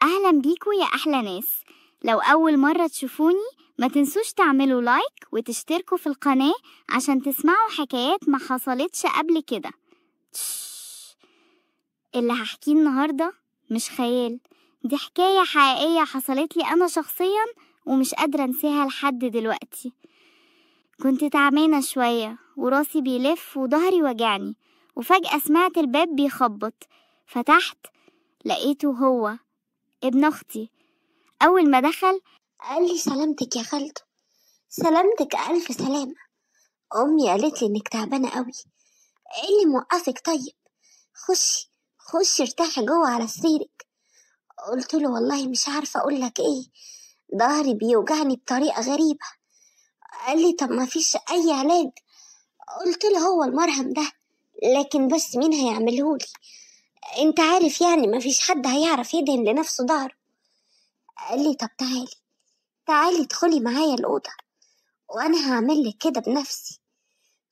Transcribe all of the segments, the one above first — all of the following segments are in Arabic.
أهلا بيكوا يا أحلى ناس. لو أول مرة تشوفوني ما تنسوش تعملوا لايك وتشتركوا في القناة عشان تسمعوا حكايات ما حصلتش قبل كده. اللي هحكيه النهاردة مش خيال، دي حكاية حقيقية حصلت لي أنا شخصيا ومش قادرة أنساها لحد دلوقتي. كنت تعبانة شوية وراسي بيلف وظهري وجعني، وفجأة سمعت الباب بيخبط. فتحت لقيته هو ابن أختي. أول ما دخل قال لي سلامتك يا خالته. سلامتك ألف سلامة. أمي قالت لي إنك تعبانة قوي. إيه اللي موقفك؟ طيب خشي ارتاحي جوه على سريرك. قلت له والله مش عارفة أقول لك إيه، ظهري بيوجعني بطريقة غريبة. قال لي طب ما فيش أي علاج؟ قلت له هو المرهم ده، لكن بس مين هيعملهولي؟ انت عارف يعني ما فيش حد هيعرف يدهن لنفسه ظهره. قال لي طب تعالي ادخلي معايا الأوضة وأنا هعملك كده بنفسي.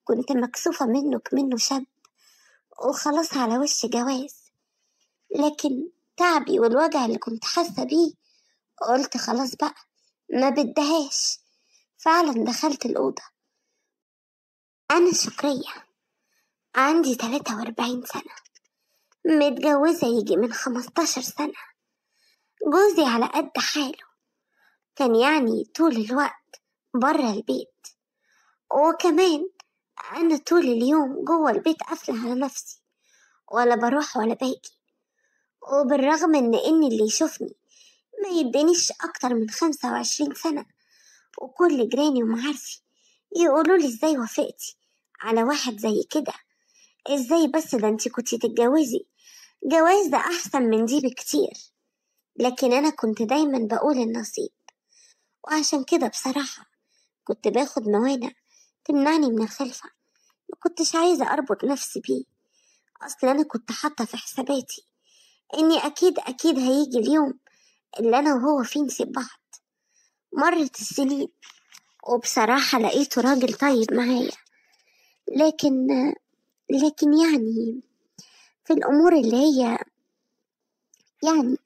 كنت مكسوفة منه شاب وخلاص على وش جواز، لكن تعبي والوجع اللي كنت حاسة بيه قلت خلاص بقى ما بدهاش. فعلا دخلت الأوضة. أنا شكرية، عندي 43 سنة، متجوزة يجي من 15 سنة. جوزي على قد حاله، كان يعني طول الوقت برا البيت، وكمان أنا طول اليوم جوه البيت قافلة على نفسي، ولا بروح ولا باجي. وبالرغم إن اللي يشوفني ما يدينيش أكتر من 25 سنة، وكل جيراني ومعارفي يقولولي ازاي وافقتي على واحد زي كده؟ ازاي بس؟ ده انتي كنتي تتجوزي جواز ده أحسن من دي بكتير. لكن أنا كنت دايما بقول النصيب، وعشان كده بصراحة كنت باخد موانع تمنعني من الخلفة. ما كنتش عايزة أربط نفسي بيه، أصل أنا كنت حاطة في حساباتي إني أكيد هيجي اليوم اللي أنا وهو فيه نسيب بعض. مرت السنين وبصراحة لقيته راجل طيب معايا، لكن يعني في الأمور اللي هي يعني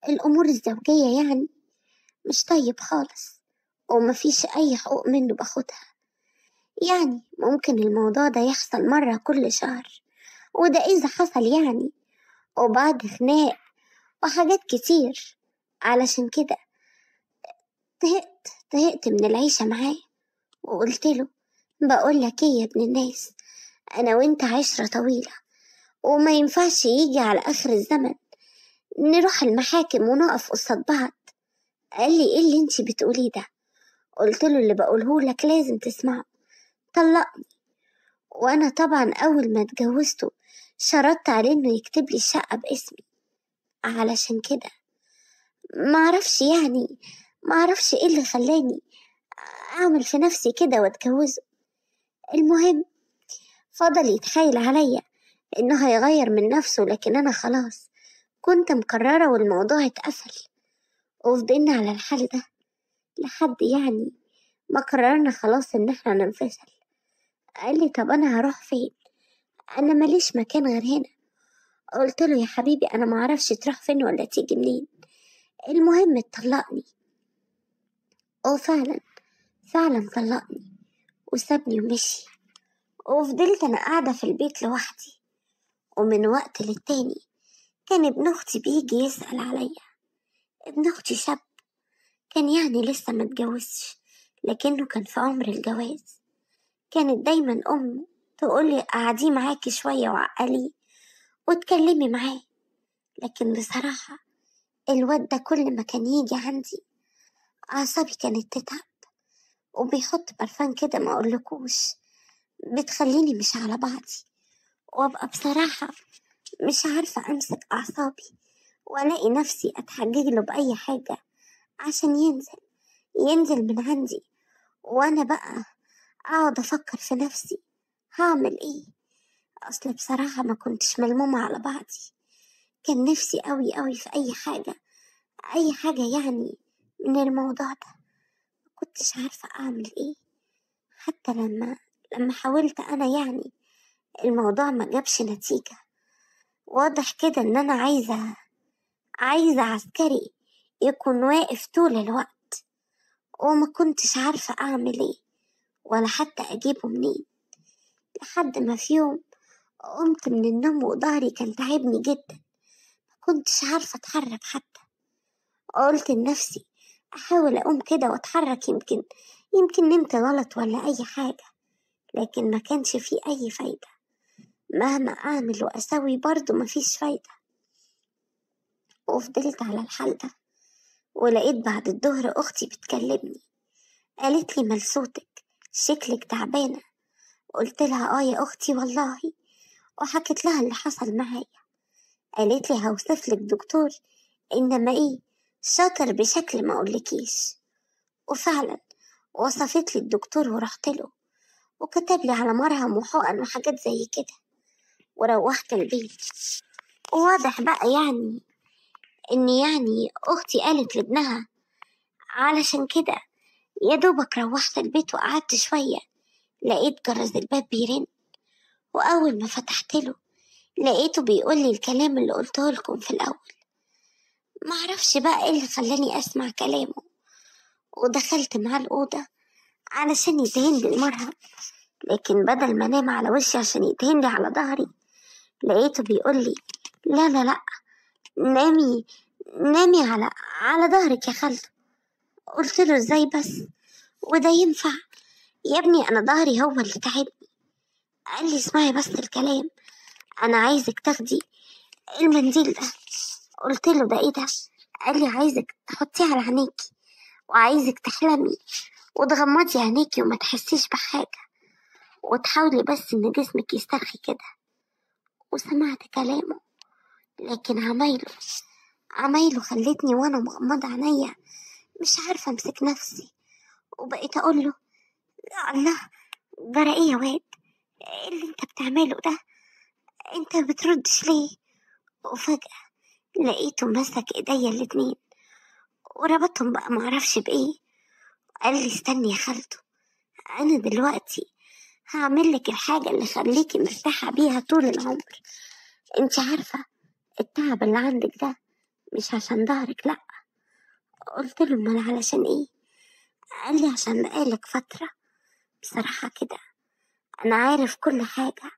الأمور الزوجية يعني مش طيب خالص، ومفيش أي حقوق منه باخدها. يعني ممكن الموضوع ده يحصل مرة كل شهر، وده إذا حصل يعني، وبعد خناق وحاجات كتير. علشان كده طهقت من العيشة معاه، وقلت له بقولك ايه يا ابن الناس، أنا وانت عشرة طويلة، وما ينفعش يجي على آخر الزمن نروح المحاكم ونقف قصاد بعض. قال لي ايه اللي انتي بتقوليه ده؟ قلت له اللي بقوله لك لازم تسمعه، طلقني. وانا طبعا اول ما اتجوزته شرطت عليه انه يكتب لي الشقة باسمي. علشان كده معرفش ايه اللي خلاني اعمل في نفسي كده واتجوزه. المهم فضل يتحايل عليا انه هيغير من نفسه، لكن انا خلاص كنت مقررة والموضوع اتقفل. وفضلنا على الحال ده لحد يعني ما قررنا خلاص ان احنا ننفصل. قال لي طب انا هروح فين؟ انا ماليش مكان غير هنا. قلت له يا حبيبي انا معرفش تروح فين ولا تيجي منين، المهم تطلقني. فعلا طلقني وسابني ومشي. وفضلت انا قاعدة في البيت لوحدي، ومن وقت للتاني كان ابن اختي بيجي يسأل عليا. ابن اختي شاب، كان يعني لسه متجوزش، لكنه كان في عمر الجواز. كانت دايما امه تقولي قعديه معاكي شوية وعقليه واتكلمي معاه. لكن بصراحة الواد ده كل ما كان يجي عندي أعصابي كانت تتعب، وبيحط برفان كده ما أقولكوش بتخليني مش على بعضي، وأبقى بصراحة مش عارفة أمسك أعصابي، وألاقي نفسي أتحجج له بأي حاجة عشان ينزل من عندي. وأنا بقى أقعد أفكر في نفسي هعمل إيه؟ أصل بصراحة ما كنتش ملمومة على بعضي، كان نفسي قوي في أي حاجة يعني من الموضوع ده. ما كنتش عارفة أعمل إيه. حتى لما حاولت أنا يعني الموضوع ما جابش نتيجة. واضح كده إن أنا عايزة عسكري يكون واقف طول الوقت، وما كنتش عارفة أعمل إيه ولا حتى أجيبه منين، لحد ما في يوم قمت من النوم وضهري كان تعبني جدا، كنتش عارفة أتحرك حتى. قلت لنفسي أحاول أقوم كده وأتحرك، يمكن نمت غلط ولا أي حاجة، لكن ما كانش فيه أي فايدة، مهما أعمل وأسوي برضه مفيش فايدة. وفضلت على الحال ده، ولقيت بعد الظهر أختي بتكلمني، قالت لي مال صوتك، شكلك تعبانة. قلت لها يا أختي والله، وحكت لها اللي حصل معايا. قالت لي هوصفلك دكتور، إنما إيه، شاطر بشكل ما أقولكيش. وفعلا وصفت لي الدكتور ورحت له، وكتب لي على مرهم وحقن وحاجات زي كده، وروحت البيت. وواضح بقى يعني أختي قالت لابنها، علشان كده يا دوبك روحت البيت وقعدت شوية، لقيت جرس الباب بيرن، وأول ما فتحت له لقيته بيقول لي الكلام اللي قلته لكم في الأول. معرفش بقى إيه اللي خلاني أسمع كلامه، ودخلت معاه الأوضة علشان يدهن لي المرهم، لكن بدل ما انام على وشي عشان يدهن لي على ظهري، لقيته بيقول لي لا لا لا، نامي على ظهرك يا خالته. قلت له ازاي بس، وده ينفع يا ابني؟ انا ظهري هو اللي تعبني. قال لي اسمعي بس الكلام، انا عايزك تاخدي المنديل ده. قلت له ده ايه ده؟ قال لي عايزك تحطيه على عينيكي، وعايزك تحلمي وتغمضي عينيكي وما تحسيش بحاجة، وتحاولي بس ان جسمك يسترخي كده. وسمعت كلامه، لكن عمايله خلتني وانا مغمضة عينيا مش عارفة امسك نفسي، وبقيت اقول له الله، جرى ايه يا واد؟ ايه اللي انت بتعمله ده؟ انت بتردش ليه؟ وفجأة لقيته مسك ايديا الاتنين وربطهم بقى معرفش بايه. قال لي استني يا خالته، انا دلوقتي هعمل لك الحاجة اللي خليكي مرتاحة بيها طول العمر. انت عارفة التعب اللي عندك ده مش عشان ظهرك، لأ. قلت له امال علشان ايه؟ قال لي عشان بقالك فترة بصراحة كده انا عارف كل حاجة،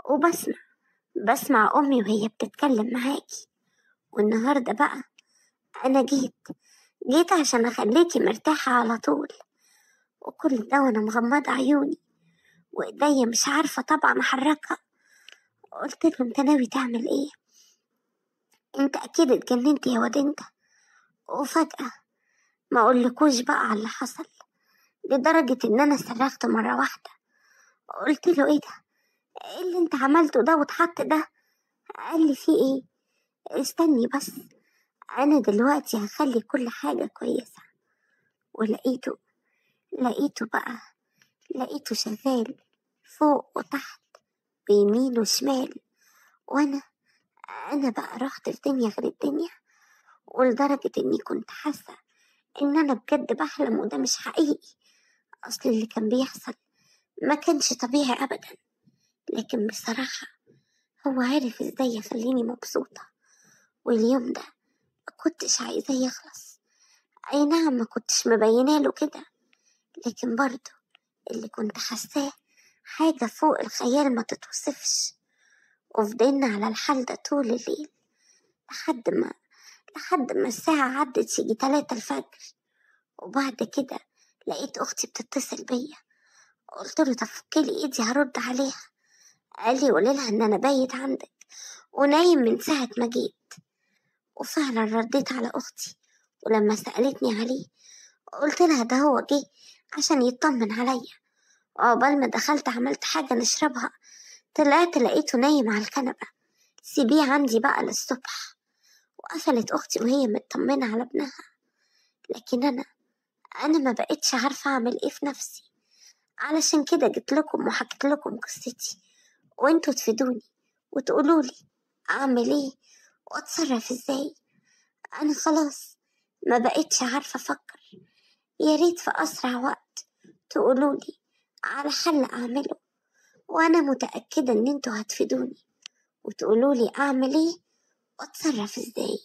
وبسمع امي وهي بتتكلم معاكي، والنهاردة بقى انا جيت عشان اخليكي مرتاحة على طول، وكل ده وانا مغمضة عيوني وايديا مش عارفة طبعا احركها. قلت له انت ناوي تعمل ايه؟ انت اكيد اتجننت يا واد انت. وفجأة ما اقولكوش بقى على اللي حصل، لدرجة ان انا صرخت مرة واحدة. قلت له ايه ده؟ ايه اللي انت عملته ده واتحط ده؟ قال لي في ايه؟ استني بس، انا دلوقتي هخلي كل حاجة كويسة. ولقيته بقى، لقيته شغال فوق وتحت بيمين وشمال، وانا بقى رحت في دنيا غير الدنيا، ولدرجة اني كنت حاسة ان انا بجد بحلم وده مش حقيقي. اصل اللي كان بيحصل ما كانش طبيعي ابدا، لكن بصراحة هو عارف ازاي يخليني مبسوطة، واليوم ده ما كنتش عايزاه يخلص. اي نعم ما كنتش مبينه له كده، لكن برضه اللي كنت حاساه حاجة فوق الخيال ما تتوصفش. وفضلنا على الحال ده طول الليل، لحد ما الساعة عدت يجي 3 الفجر. وبعد كده لقيت أختي بتتصل بيا، قلت له طب فكلي ايدي هرد عليها. قال لي قولي لها ان انا بايت عندك ونايم من ساعة ما جيت. وفعلا رديت على أختي، ولما سألتني عليه قلت لها ده هو جه عشان يطمن عليا، وعقبال ما دخلت عملت حاجة نشربها طلعت لقيته نايم على الكنبة. سيبيه عندي بقى للصبح. وقفلت أختي وهي مطمنة على ابنها، لكن أنا ما بقتش عارفة أعمل إيه في نفسي. علشان كده جيت لكم وحكيت لكم قصتي، وانتوا تفيدوني وتقولولي أعمل إيه وأتصرف إزاي. أنا خلاص ما بقتش عارفة أفكر. يا ريت في أسرع وقت تقولولي على حل أعمله، وأنا متأكدة إن انتوا هتفيدوني وتقولولي أعمل إيه وأتصرف إزاي.